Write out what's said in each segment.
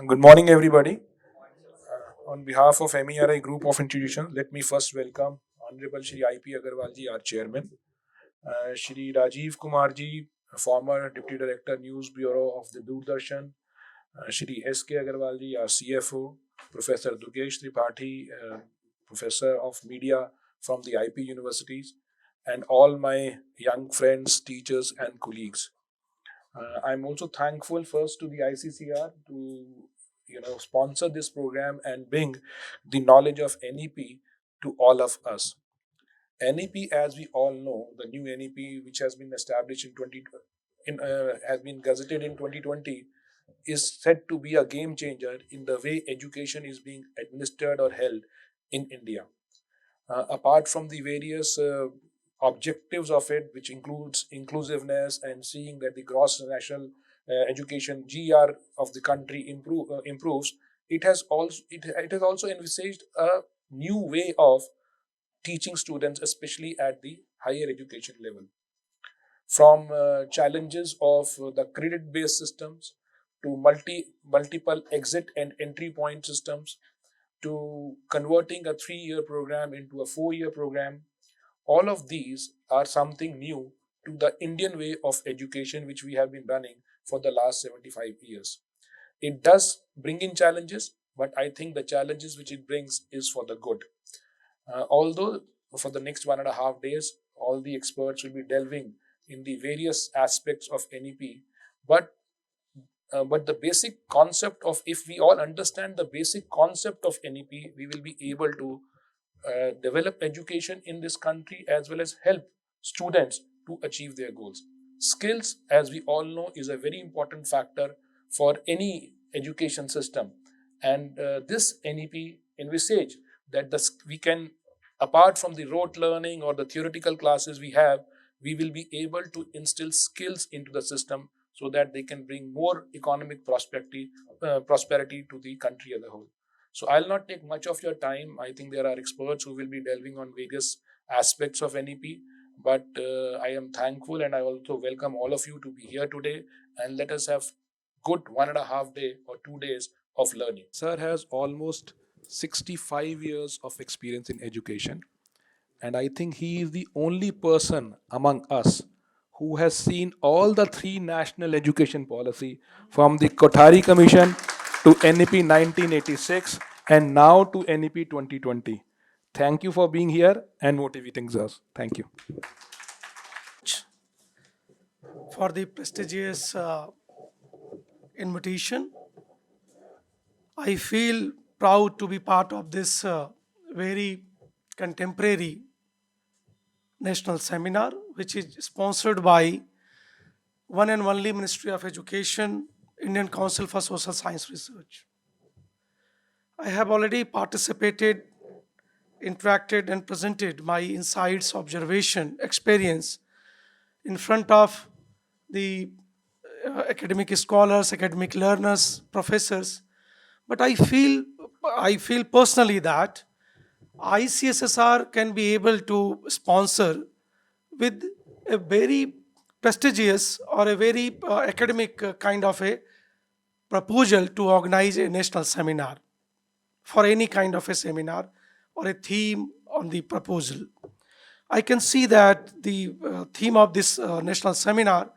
Good morning, everybody. On behalf of MERI Group of Institutions, let me first welcome Honorable Shri I.P. Agarwal ji, our Chairman, Shri Rajiv Kumar ji, former Deputy Director, News Bureau of the Doordarshan, Shri S.K. Agarwal ji, our CFO, Professor Dugesh Tripathi, Professor of Media from the IP universities, and all my young friends, teachers, and colleagues. I'm also thankful first to the ICCR to sponsor this program and bring the knowledge of NEP to all of us. NEP, as we all know, the new NEP which has been established has been gazetted in 2020, is said to be a game changer in the way education is being administered or held in India. Apart from the various objectives of it, which includes inclusiveness and seeing that the gross national education GR of the country improves, it has also envisaged a new way of teaching students, especially at the higher education level. From challenges of the credit-based systems to multiple exit and entry point systems to converting a 3-year program into a 4-year program, all of these are something new to the Indian way of education which we have been running for the last 75 years. It does bring in challenges, but I think the challenges which it brings is for the good. Although for the next 1.5 days, all the experts will be delving in the various aspects of NEP, but the basic concept of, if we all understand the basic concept of NEP, we will be able to develop education in this country as well as help students to achieve their goals. Skills, as we all know, is a very important factor for any education system, and this NEP envisage that we can, apart from the rote learning or the theoretical classes we will be able to instill skills into the system so that they can bring more economic prosperity to the country as a whole. So I'll not take much of your time. I think there are experts who will be delving on various aspects of NEP, but I am thankful and I also welcome all of you to be here today, and let us have good 1.5 day or 2 days of learning. Sir has almost 65 years of experience in education, and I think he is the only person among us who has seen all the 3 national education policy, from the Kothari Commission to NEP 1986 and now to NEP 2020. Thank you for being here and motivating us. Thank you. For the prestigious invitation. I feel proud to be part of this very contemporary national seminar, which is sponsored by one and only Ministry of Education, Indian Council for Social Science Research. I have already participated, interacted, and presented my insights, observation, experience in front of the academic scholars, academic learners, professors. But I feel personally that ICSSR can be able to sponsor with a very prestigious or a very academic kind of a proposal to organize a national seminar for any kind of a seminar or a theme on the proposal. I can see that the theme of this national seminar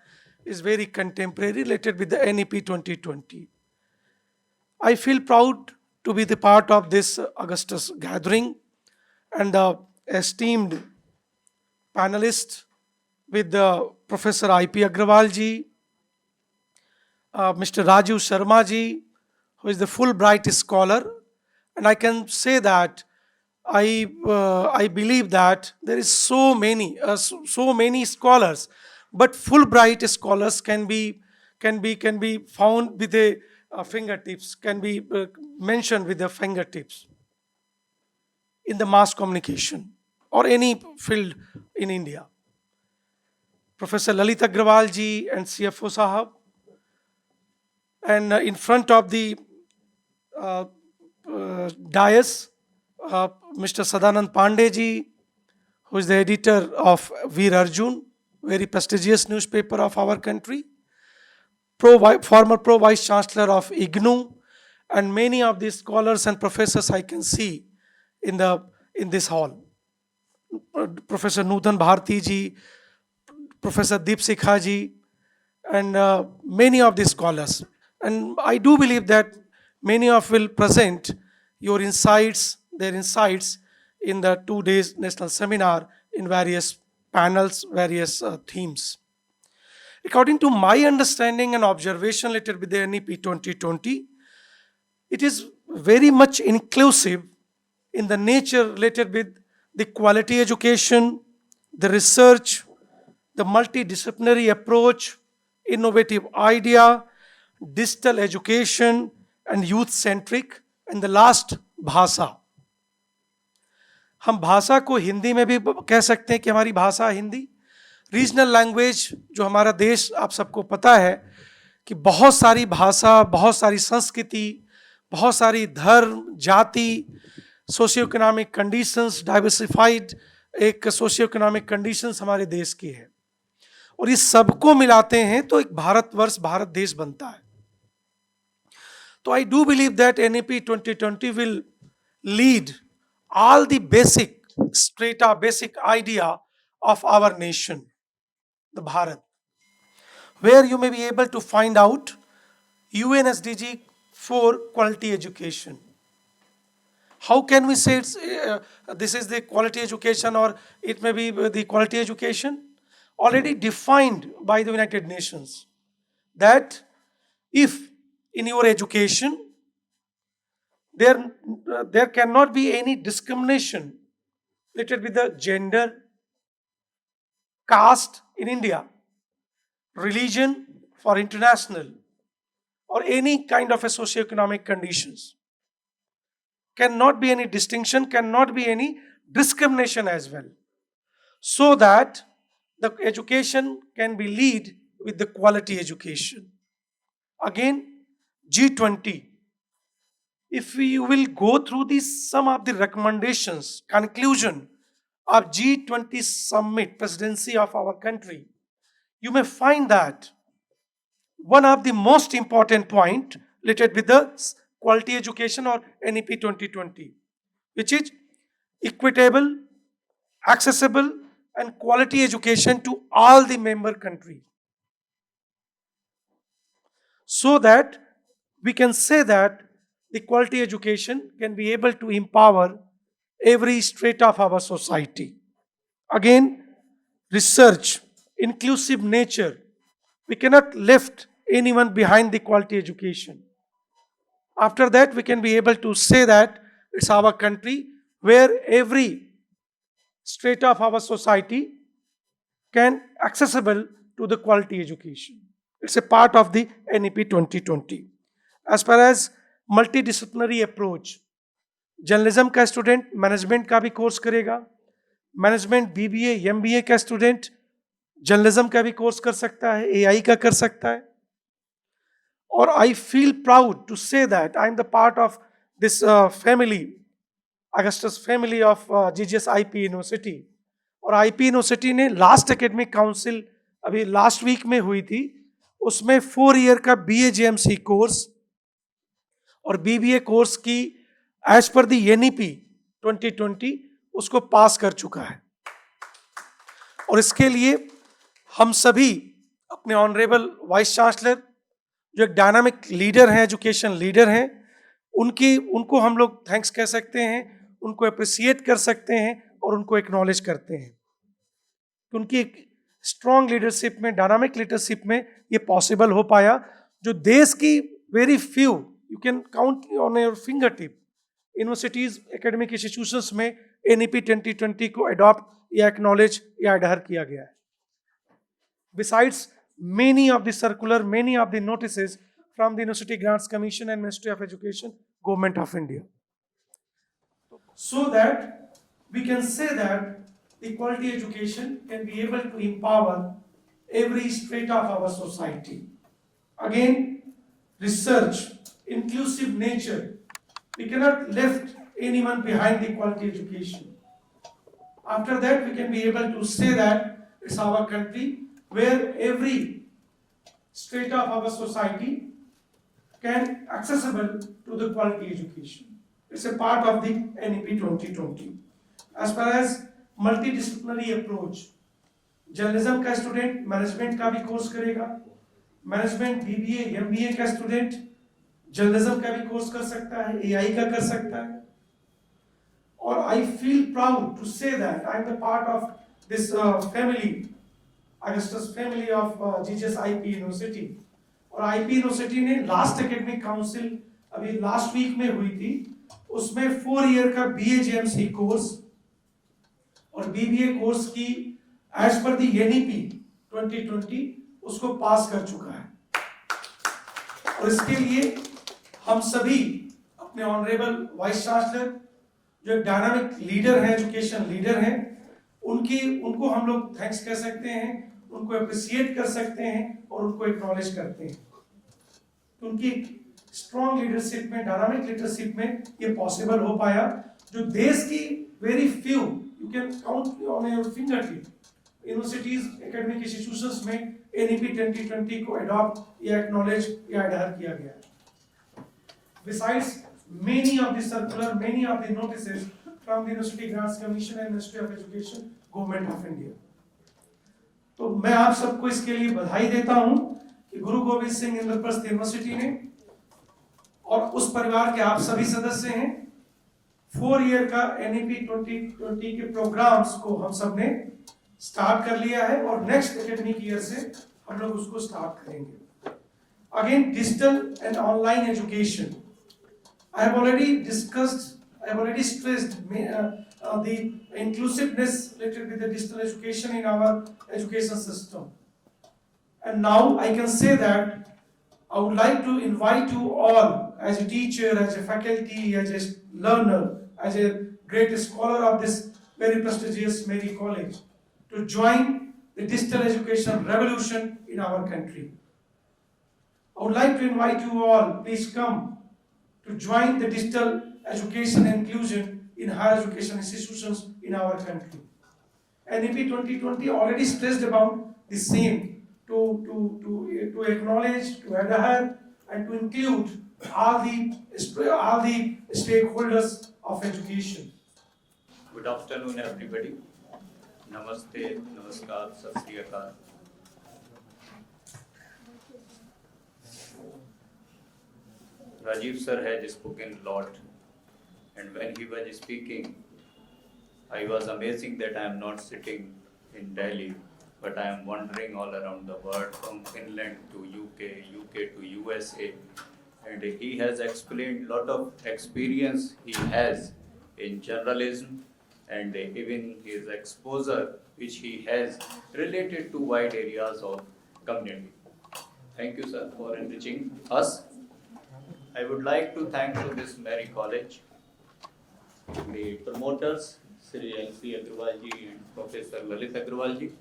is very contemporary, related with the NEP 2020. I feel proud to be the part of this Augustus gathering, and the esteemed panelists with the Professor I.P. Agrawal ji, Mr. Rajiv Sharma ji, who is the Fulbright scholar, and I can say that I believe that there is so many scholars, but Fulbright scholars can be found with a fingertips, can be mentioned with the fingertips in the mass communication or any field in India. Professor Lalit Agrawal ji and CFO Sahab, and in front of the dais, Mr. Sadanand Pandey ji, who is the editor of Veer Arjun, very prestigious newspaper of our country, former Pro Vice Chancellor of IGNOU, and many of these scholars and professors I can see in this hall. Professor Nutan Bharti ji, Professor Deep Sikha ji, and many of these scholars. And I do believe that many of will present your insights, their insights in the 2 days national seminar in various panels, various themes. According to my understanding and observation related with the NEP 2020, it is very much inclusive in the nature related with the quality education, the research, the multidisciplinary approach, innovative idea, digital education, and youth centric, and the last भाषा. हम भाषा को हिंदी में भी कह सकते हैं कि हमारी भाषा हिंदी, रीजनल लैंग्वेज जो हमारा देश, आप सबको पता है कि बहुत सारी भाषा, बहुत सारी संस्कृति, बहुत सारी धर्म, जाति, सोशियो इकोनॉमिक कंडीशंस, डाइवर्सिफाइड एक सोशियो इकोनॉमिक कंडीशंस हमारे देश की है, और इस सबको मिलाते हैं तो एक भारतवर्ष, भारत देश बनता है. तो I do believe that NEP 2020 will lead all the basic strata, basic idea of our nation, the Bharat, where you may be able to find out UN SDG for quality education. How can we say this is the quality education, or it may be the quality education? Already defined by the United Nations, that if in your education there cannot be any discrimination related with the gender, caste in India, religion for international, or any kind of a socio-economic conditions. Cannot be any distinction, cannot be any discrimination as well. So that the education can be lead with the quality education. Again, G20. If we will go through some of the recommendations, conclusion of G20 summit, presidency of our country, you may find that one of the most important point related with the quality education or NEP 2020, which is equitable, accessible, and quality education to all the member countries. So that we can say that the quality education can be able to empower every strata of our society. Again, research, inclusive nature. We cannot left anyone behind the quality education. After that, we can be able to say that it's our country where every strata of our society can accessible to the quality education. It's a part of the NEP 2020. As far as multidisciplinary approach, journalism का student management का भी course करेगा, management BBA MBA का student journalism का भी course कर सकता है, AI का कर सकता है. और I feel proud to say that I am the part of this family, Augustus family of GGS IP university. और IP यूनिवर्सिटी ने लास्ट एकेडमिक काउंसिल अभी लास्ट वीक में हुई थी, उसमें 4 ईयर का BA JMC कोर्स और BBA कोर्स की एज पर द NEP 2020 उसको पास कर चुका है. और इसके लिए हम सभी अपने ऑनरेबल वाइस चांसलर जो एक डायनामिक लीडर हैं, एजुकेशन लीडर हैं, उनको हम लोग थैंक्स कह सकते हैं, उनको अप्रिसिएट कर सकते हैं और उनको एक्नॉलेज करते हैं. उनकी एक स्ट्रॉन्ग लीडरशिप में, डायनामिक लीडरशिप में ये पॉसिबल हो पाया, जो देश की very few, you can count on your finger tip universities, academic institutions में NEP 2020 को अडॉप्ट या एक्नॉलेज या अडहर किया गया है. Besides many of the circular, many of the notices from the University Grants Commission and Ministry of Education, Government of India. So that we can say that the quality education can be able to empower every strata of our society. Again, research, inclusive nature. We cannot left anyone behind the quality education. After that, we can be able to say that it's our country where every strata of our society can accessible to the quality education. It's a part of the NEP 2020. As far as multidisciplinary approach, journalism का student management का भी course करेगा, management BBA MBA का student journalism का भी course कर सकता है, एआई का कर सकता है. और I feel proud to say that I am the part of this family, Augustus family of GGS IP university. और आईपी यूनिवर्सिटी ने लास्ट एकेडमिक काउंसिल अभी लास्ट वीक में हुई थी, उसमें 4 ईयर का बीएजेएमसी कोर्स और बीबीए कोर्स की एज पर दी एनईपी 2020 उसको पास कर चुका है. और इसके लिए हम सभी अपने ऑनरेबल वाइस चांसलर जो डायनामिक लीडर हैं, एजुकेशन लीडर हैं, उनको हम लोग थैंक्स कह सकते हैं, उनको अप्रिशिएट कर सकते हैं और उनको एक्नॉलेज करते हैं. उनकी स्ट्रॉन्ग लीडरशिप में, डायनामिक लीडरशिप में ये पॉसिबल हो पाया, जो देश की very few you can count on your finger tip universities academic institutions में एनईपी 2020 को अडॉप्ट या एक्नॉलेज या एडहर किया गया है. Besides many of the circular, many of the notices from the University Grants Commission and Ministry of Education, Government of India. तो मैं आप सबको इसके लिए बधाई देता हूं कि गुरु गोविंद सिंह इंद्रप्रस्थ यूनिवर्सिटी ने और उस परिवार के आप सभी सदस्य हैं 4 ईयर का एनईपी 2020 के प्रोग्राम्स को हम सब ने स्टार्ट कर लिया है और नेक्स्ट एकेडमिक ईयर से हम लोग उसको स्टार्ट करेंगे. Again digital and online education, I have already stressed the inclusiveness related with the digital education in our education system. And now I can say that I would like to invite you all as a teacher, as a faculty, as a learner, as a great scholar of this very prestigious Mary College to join the digital education revolution in our country. I would like to invite you all, please come to join the digital education inclusion in higher education institutions in our country. NEP 2020 already stressed about the same to acknowledge, to adhere, and to include all the stakeholders of education. Good afternoon, everybody. Namaste, namaskar, sat sri akal. Rajiv sir has spoken a lot, and when he was speaking, I was amazing that I am not sitting in Delhi, but I am wandering all around the world, from Finland to UK, UK to USA, and he has explained a lot of experience he has in journalism and even his exposure which he has related to wide areas of community. Thank you, sir, for enriching us. I would like to thank to this Mary College, the promoters, Sri L.C. Agrawal ji and Professor Lalit Agrawal ji,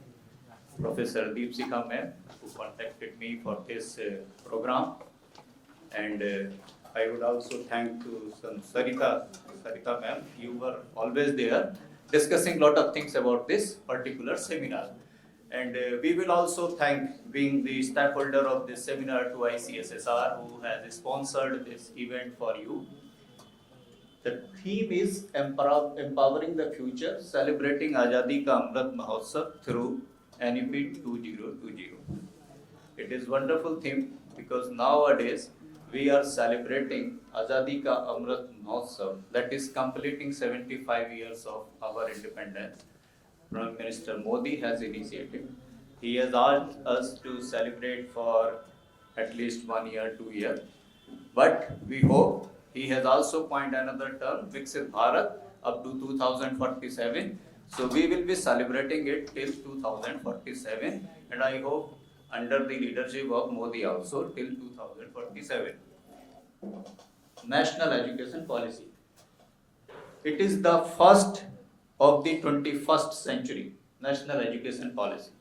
Professor Deep Sikha ma'am, who contacted me for this program, and I would also thank to some Sarita ma'am. You were always there discussing lot of things about this particular seminar. And we will also thank being the stakeholder of this seminar to ICSSR who has sponsored this event for you. The theme is empowering the future, celebrating Azadi ka Amrit Mahotsav through NEP 2020. It is wonderful theme because nowadays we are celebrating Azadi ka Amrit Mahotsav, that is completing 75 years of our independence. Prime Minister Modi has initiated. He has asked us to celebrate for at least 1 year, 2 years. But we hope he has also coined another term, Viksit Bharat, up to 2047. So we will be celebrating it till 2047. And I hope under the leadership of Modi also till 2047. National Education Policy. It is the first of the 21st century national education policy.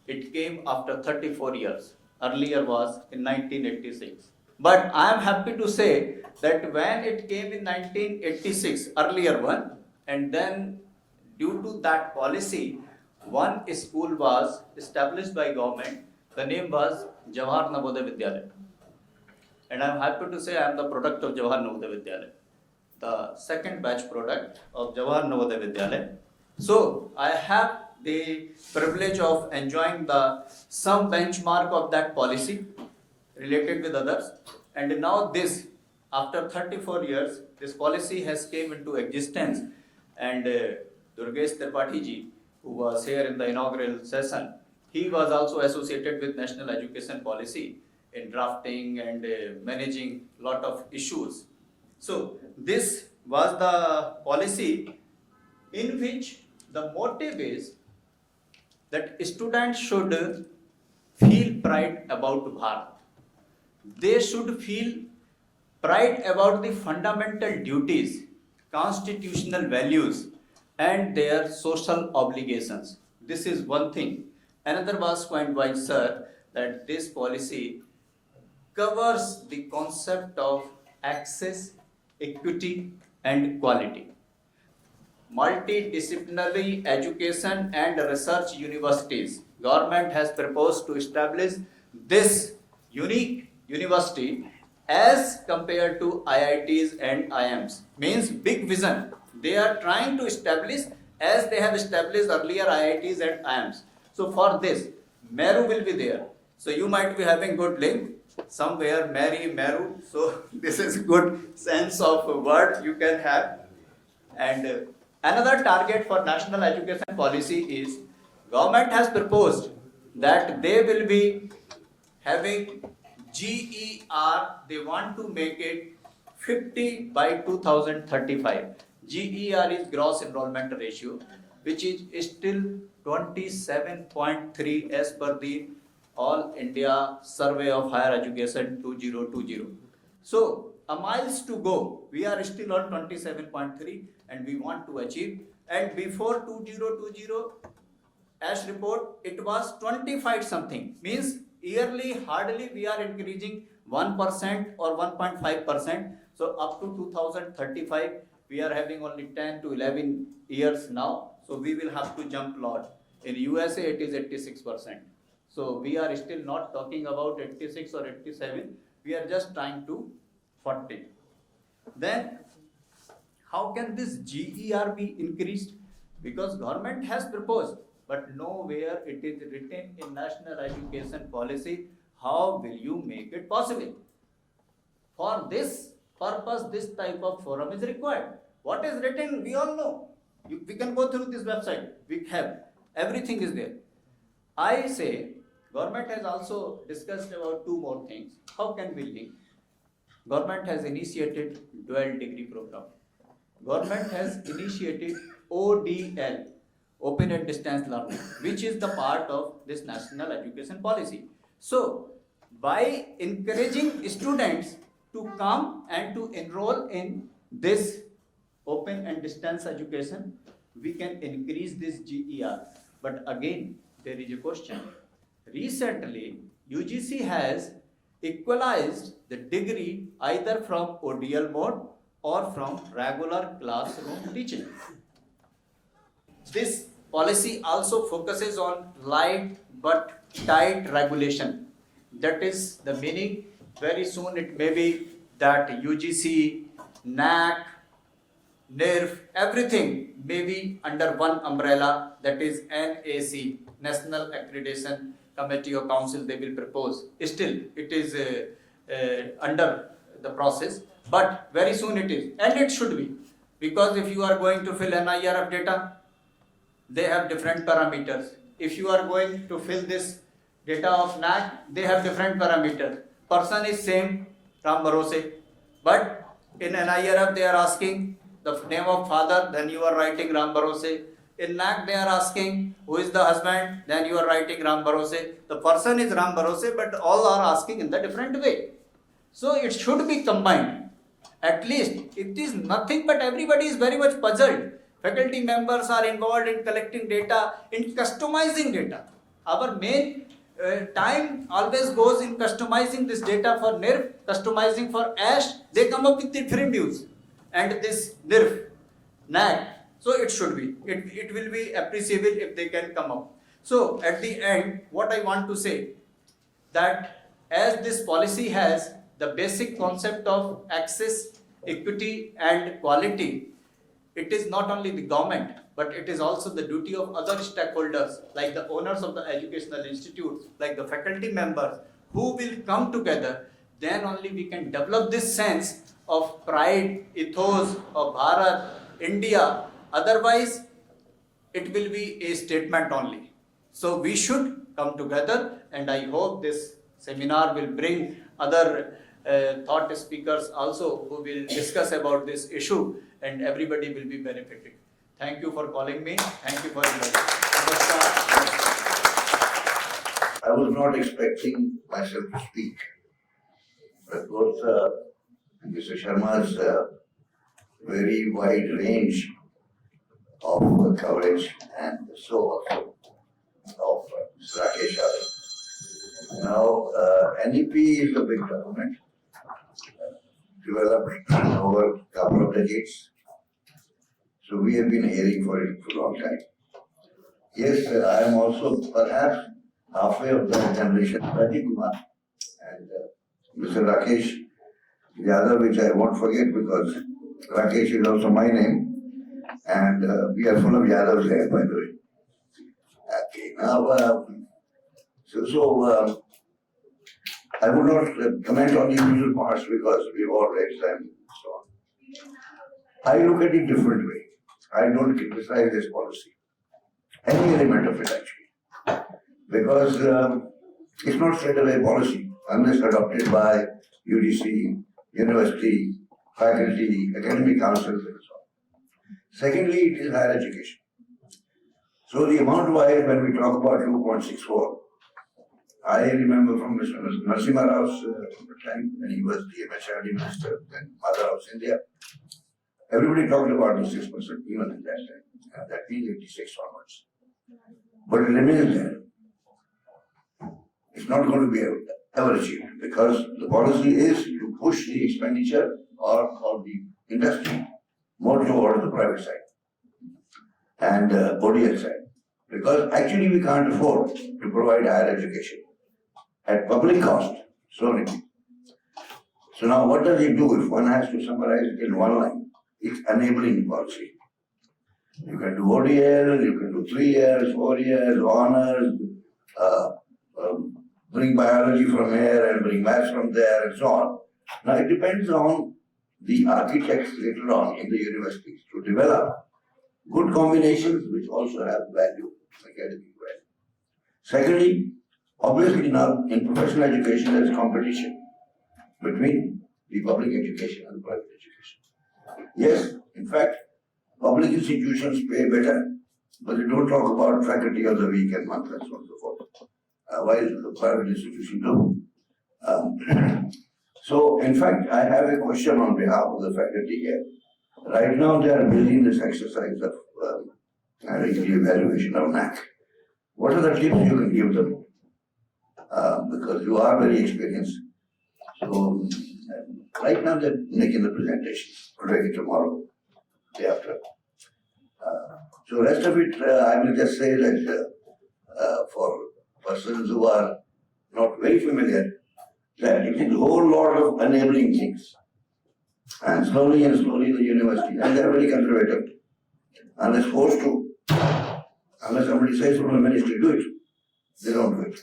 It came after 34 years. Earlier was in 1986. But I am happy to say that when it came in 1986, earlier one, and then due to that policy, one school was established by government. The name was Jawahar Navodaya Vidyalaya. And I'm happy to say I am the product of Jawahar Navodaya Vidyalaya, the second batch product of Jawahar Navodaya Vidyalaya. So I have the privilege of enjoying some benchmark of that policy related with others. And now this, after 34 years, this policy has came into existence. And Durgesh Tripathi ji, who was here in the inaugural session, he was also associated with National Education Policy in drafting and managing lot of issues. So this was the policy in which the motive is that students should feel pride about Bharat. They should feel pride about the fundamental duties, constitutional values, and their social obligations. This is one thing. Another was point by sir that this policy covers the concept of access, equity, and quality. Multi-disciplinary education and research universities. Government has proposed to establish this unique university as compared to IITs and IIMs. Means big vision. They are trying to establish as they have established earlier IITs and IIMs. So for this, Meru will be there. So you might be having good link somewhere, Meru. So this is good sense of word you can have. And another target for national education policy is government has proposed that they will be having GER, they want to make it 50 by 2035. GER is gross enrollment ratio, which is still 27.3 as per the All India Survey of Higher Education 2020. So a miles to go. We are still on 27.3 and we want to achieve. And before 2020, as report, it was 25 something. Means yearly hardly we are increasing 1% or 1.5%. So up to 2035, we are having only 10 to 11 years now. So we will have to jump lot. In USA, it is 86%. So we are still not talking about 86 or 87. We are just trying to 40. Then how can this GER be increased? Because government has proposed, but nowhere it is written in national education policy. How will you make it possible? For this purpose, this type of forum is required. What is written, we all know. We can go through this website. We have everything is there. I say government has also discussed about two more things. How can we link? Government has initiated dual degree program. Government has initiated ODL, Open and Distance Learning, which is the part of this national education policy. So, by encouraging students to come and to enroll in this open and distance education, we can increase this GER. But again, there is a question. Recently, UGC has equalized the degree either from ODL mode or from regular classroom teaching. This policy also focuses on light but tight regulation. That is the meaning. Very soon it may be that UGC, NEP, NERF, everything may be under one umbrella, that is NAC, National Accreditation Committee or Council they will propose. Still, it is under the process, but very soon it is. And it should be. Because if you are going to fill NIRF data, they have different parameters. If you are going to fill this data of NAC, they have different parameters. Person is same, Ram Bharose, but in NIRF they are asking the name of father, then you are writing Ram Bharose. In NAC they are asking who is the husband, then you are writing Ram Bharose. The person is Ram Bharose, but all are asking in the different way. So it should be combined. At least it is nothing but everybody is very much puzzled. Faculty members are involved in collecting data, in customizing data. Our main time always goes in customizing this data for NERF, customizing for ASH. They come up with different views. And this NERF, NAC, so it should be. It will be appreciable if they can come up. So at the end, what I want to say, that as this policy has the basic concept of access, equity and quality, it is not only the government, but it is also the duty of other stakeholders, like the owners of the educational institutes, like the faculty members, who will come together. Then only we can develop this sense of pride, ethos of Bharat, India. Otherwise, it will be a statement only. So we should come together, and I hope this seminar will bring other thought speakers also who will discuss about this issue, and everybody will be benefited. Thank you for calling me. Thank you for inviting. I was not expecting myself to speak. Of course, Mr. Sharma's very wide range of coverage, and so also of Mr. Rakesh Yadav. Now, NEP is a big document developed over a couple of decades. So we have been hearing for it for a long time. Yes, I am also perhaps halfway of the generation, Rajiv Kumar and Mr. Rakesh Yadav, which I won't forget because Rakesh is also my name, and we are full of Yadavs here, by the way. Okay, now, I would not comment on the individual parts because we've all read them and so on. I look at it different way. I don't criticize this policy, any element of it actually, because it's not straight away policy unless adopted by UGC, university, faculty, academic councils and so on. Secondly, it is higher education. So the amount wise when we talk about 2.64, I remember from Mr. Narasimha Rao's time when he was the MHRD minister, then Mother House India. Everybody talked about the 6% even at that time. That means 86 onwards. But it remains there. It's not going to be ever achieved because the policy is to push the expenditure or the industry more towards the private side and ODL side. Because actually we can't afford to provide higher education at public cost. So now what does it do if one has to summarize it in one line? It's enabling policy. You can do ODL, you can do 3 years, 4 years, honors, bring biology from here and bring maths from there and so on. Now it depends on the architects later on in the universities to develop good combinations which also have value, academic value. Secondly, obviously now in professional education there is competition between the public education and private education. Yes, in fact, public institutions pay better, but they don't talk about faculty of the week and month and so on and so forth, while the private institutions do. So, in fact, I have a question on behalf of the faculty here. Right now, they are building this exercise of the evaluation of NEP. What are the tips you can give them? Because you are very experienced. So, right now they're making the presentation, today, tomorrow, day after. So rest of it, I will just say that for persons who are not very familiar, that it is a whole lot of enabling things. And slowly the university, and they're very conservative, unless forced to, unless somebody says from the ministry, do it, they don't do it.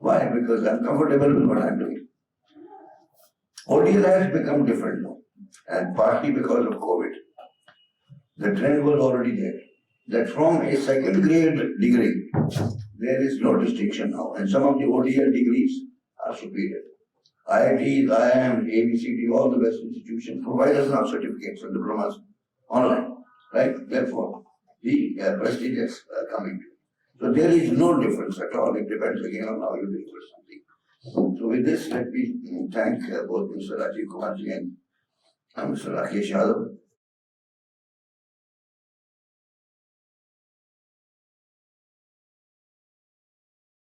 Why? Because I'm comfortable with what I'm doing. ODL has become different now, and partly because of COVID. The trend was already there, that from a second grade degree, there is no distinction now, and some of the ODL degrees are superior. IITs, IIM, ABCD, all the best institutions provide us now certificates and diplomas online, right? Therefore, the prestige is coming. So there is no difference at all. It depends again on how you deliver something. So with this, let me thank both Mr. Rajiv Kumar and Mr. Rakesh Yadav